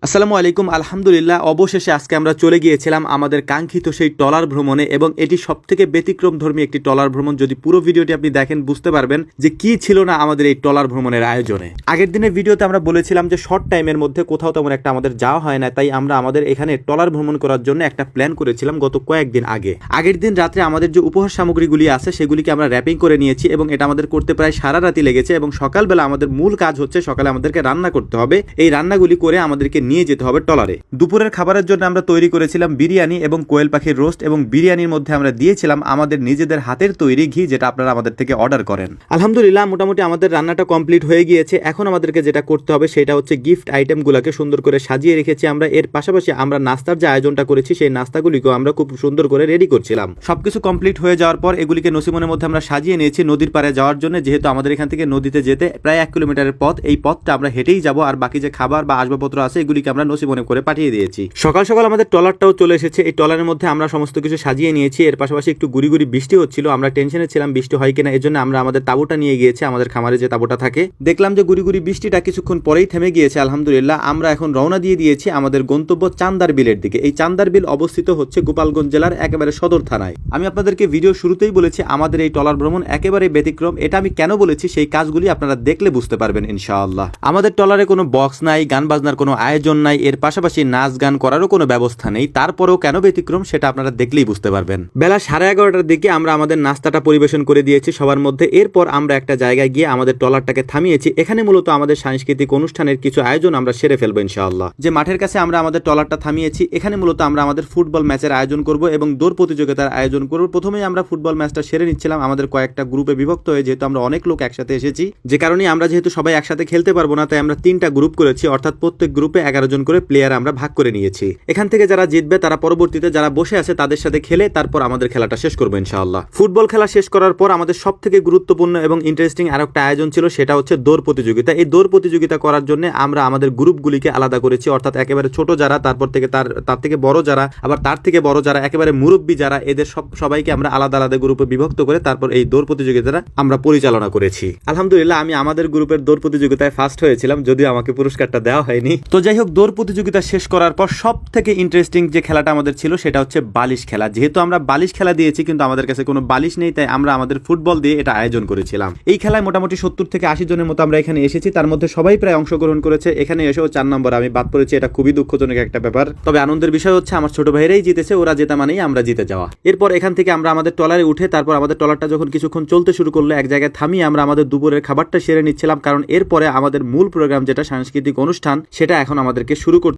আসসালামু আলাইকুম। আলহামদুলিল্লাহ, অবশেষে আজকে আমরা চলে গিয়েছিলাম আমাদের কাঙ্ক্ষিত সেই ট্রলার ভ্রমণে এবং এটি সবথেকে ব্যতিক্রমধর্মী একটি ট্রলার ভ্রমণ। যদি পুরো ভিডিওটি আপনি দেখেন বুঝতে পারবেন যে কি ছিল না আমাদের এই ট্রলার ভ্রমণের আয়োজনে। আগের দিনের ভিডিওতে আমরা বলেছিলাম যে শর্ট টাইমের মধ্যে কোথাও তেমন একটা আমাদের যাওয়া হয় না, তাই আমরা আমাদের এখানে ট্রলার ভ্রমণ করার জন্য একটা প্ল্যান করেছিলাম গত কয়েকদিন আগে। আগের দিন রাত্রে আমাদের যে উপহার সামগ্রীগুলি আছে সেগুলিকে আমরা র্যাপিং করে নিয়েছি এবং এটা আমাদের করতে প্রায় সারা রাতি লেগেছে এবং সকালবেলা আমাদের মূল কাজ হচ্ছে সকালে আমাদেরকে রান্না করতে হবে। এই রান্নাগুলি করে আমাদেরকে নিয়ে যেতে হবে ট্রলারে। দুপুরের খাবারের জন্য আমরা তৈরি করেছিলাম বিরিয়ানি এবং কোয়েল পাখির রোস্ট, এবং বিরিয়ানির মধ্যে আমরা দিয়েছিলাম আমাদের নিজেদের হাতের তৈরি ঘি, যেটা আপনারা আমাদের থেকে অর্ডার করেন। আলহামদুলিল্লাহ, মোটামুটি আমাদের রান্নাটা কমপ্লিট হয়ে গিয়েছে। এখন আমাদেরকে যেটা করতে হবে সেটা হচ্ছে গিফট আইটেমগুলোকে সুন্দর করে সাজিয়ে রেখেছি আমরা। এর পাশাপাশি আমরা নাস্তার যে আয়োজনটা করেছি সেই নাস্তাগুলিকেও আমরা খুব সুন্দর করে রেডি করছিলাম। সবকিছু কমপ্লিট হয়ে যাওয়ার পর এগুলিকে নসিমনের মধ্যে আমরা সাজিয়ে নিয়েছি নদীর পাড়ে যাওয়ার জন্য, যেহেতু আমাদের এখান থেকে নদীতে যেতে প্রায় 1 কিলোমিটারের পথ। এই পথটা আমরা হেঁটেই যাব, আর বাকি যে খাবার বা আসবাবপত্র আছে এগুলিকে আমরা নসিমনে করে পাঠিয়ে দিয়েছি। সকাল সকাল আমাদের ট্রলারটাও চলে এসেছে। এই ট্রলারের মধ্যে আমরা সমস্ত কিছু সাজিয়ে নিয়েছি। এর পাশাপাশি একটু গুড়ি গুড়ি বৃষ্টি হচ্ছিল, আমরা টেনশনে ছিলাম বৃষ্টি হয় কিনা। এর জন্য আমরা আমাদের তাঁবুটা নিয়ে গিয়েছি, আমাদের খামারে যে তাঁবুটা থাকে। দেখলাম যে গুড়ি গুড়ি বৃষ্টিটা কিছুক্ষণ পরেই থেমে গিয়েছে। আলহামদুলিল্লাহ, আমরা এখন রওনা দিয়ে দিয়েছি আমাদের গন্তব্য চান্দার বিলের দিকে। এই চান্দার বিল অবস্থিত হচ্ছে গোপালগঞ্জ জেলার একেবারে সদর থানায়। আমি আপনাদেরকে ভিডিও শুরুতেই বলেছি আমাদের এই ট্রলার ভ্রমণ একেবারে ব্যতিক্রম। এটা আমি কেন বলেছি সেই কাজগুলি আপনারা দেখলে বুঝতে পারবেন ইনশাআল্লাহ। আমাদের ট্রলারে কোনো বক্স নাই, গান বাজনার কোনো আয়োজন নাই, এর পাশাপাশি নাচ গান করারও কোনো ব্যবস্থা নেই। তারপরেও কেন ব্যতিক্রম সেটা আপনারা দেখলেই বুঝতে পারবেন। বেলা 11:30টার দিকে আমরা আমাদের নাস্তাটা পরিবেশন করে দিয়েছি সবার মধ্যে। এরপর আমরা একটা জায়গায় গিয়ে আমাদের ট্রলারটাকে থামিয়েছি। এখানে মূলত আমাদের সাংস্কৃতিক অনুষ্ঠানের কিছু আয়োজন আমরা সেরে ফেলবো ইনশাআল্লাহ। যে মাঠের কাছে আমরা আমাদের ট্রলারটা থামিয়েছি এখানে মূলত আমরা আমাদের ফুটবল ম্যাচের আয়োজন করব এবং দৌড় প্রতিযোগিতার আয়োজন করব। প্রথমেই আমরা ফুটবল ম্যাচটা সেরে নিচ্ছিলাম আমাদের কয়েকটা গ্রুপে বিভক্ত হয়ে, যেহেতু আমরা অনেক লোক একসাথে এসেছি। যে কারণে আমরা যেহেতু সবাই একসাথে খেলতে পারবো না, তাই আমরা 3টা গ্রুপ করেছি, অর্থাৎ প্রত্যেক গ্রুপে 11 জন করে প্লেয়ার আমরা ভাগ করে নিয়েছি। এখান থেকে যারা জিতবে তারা পরবর্তীতে যারা বসে আছে তাদের সাথে খেলে তারপর আমাদের খেলাটা শেষ করবো ইনশাআল্লাহ। ফুটবল খেলা শেষ করার পর আমাদের সবথেকে গুরুত্বপূর্ণ এবং ইন্টারেস্টিং আরেকটা আয়োজন ছিল, সেটা হচ্ছে দৌড় প্রতিযোগিতা। এই দৌড় প্রতিযোগিতা করার জন্য আমরা আমাদের গ্রুপগুলিকে আলাদা করেছি, অর্থাৎ একেবারে ছোট যারা, তারপর থেকে তার থেকে বড় যারা, আবার তার থেকে বড় যারা, একেবারে মুরব্বী যারা, এদের সবাইকে আমরা আলাদা আলাদা গ্রুপে বিভক্ত করে তারপর এই দৌড় প্রতিযোগিতাটা আমরা পরিচালনা করেছি। আলহামদুলিল্লাহ, আমি আমাদের গ্রুপের দৌড় প্রতিযোগিতায় ফার্স্ট হয়েছিলাম, যদিও আমাকে পুরস্কারটা দেওয়া হয়নি। তো যাই হোক, দৌড় প্রতিযোগিতা শেষ করার পর সব থেকে ইন্টারেস্টিং যে খেলাটা আমাদের ছিল সেটা হচ্ছে বালিশ খেলা। যেহেতু আমরা বালিশ খেলা দিয়েছি কিন্তু আমাদের কাছে কোনো বালিশ নেই, তাই আমরা আমাদের ফুটবল দিয়ে এটা আয়োজন করেছিলাম। এই খেলায় মোটামুটি 70 থেকে 80 জনের মতো আমরা এখানে এসেছি, তার মধ্যে সবাই প্রায় অংশগ্রহণ করেছে। এখানে এসেও 4 নম্বর আমি বাদ পড়েছি, এটা খুবই দুঃখজনক একটা ব্যাপার। তবে আনন্দের বিষয় হচ্ছে আমার ছোট ভাইরাই জিতেছে, ওরা জেতা মানেই আমরা জিতে যাওয়া। এরপর এখান থেকে আমরা আমাদের ট্রলারে উঠে তারপর আমাদের ট্রলারটা যখন কিছুক্ষণ চলতে শুরু করলো, এক জায়গায় থামিয়ে আমরা আমাদের দুপুরের খাবারটা সেরে নিচ্ছিলাম, কারণ এরপরে আমাদের মূল প্রোগ্রাম যেটা সাংস্কৃতিক অনুষ্ঠান সেটা এখন আমাদেরকে শুরু করতে